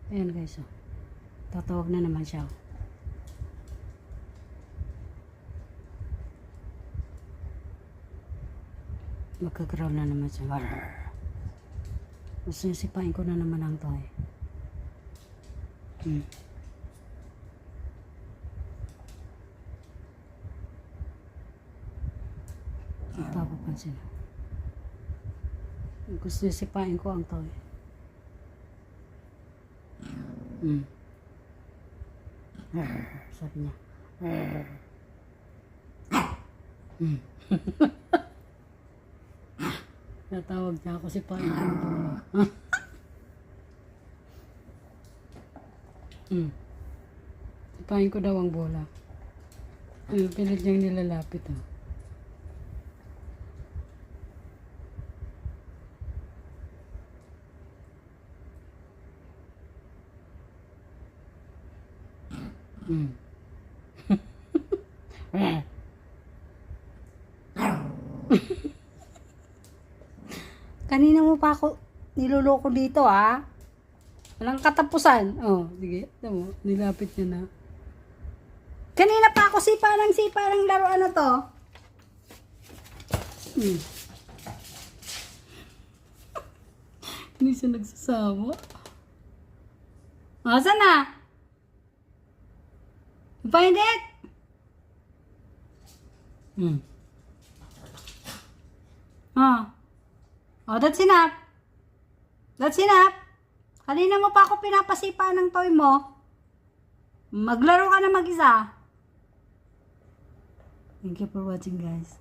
Ayan guys, oh. Tatawag na naman siya. Magkagraw na naman siya. Masisipain ko na naman ang toy. Papapansin. Gusto sipain ko ang toy. Sabi niya. Natawag niya ako sipain ko ang toy. Sipain ko daw ang bola. Pilit niyang nilalapit. Kanina mo pa ako niloloko dito, ah. Walang katapusan. Oh, sige. Tama, nilapit niya na. Kanina pa ako sipa ng laro. Ano to? Hindi siya nagsasawa. Saan na? Find it? Oh, that's enough. That's enough. Kanina mo pa ako pinapasipa ng toy mo. Maglaro ka na mag-isa. Thank you for watching, guys.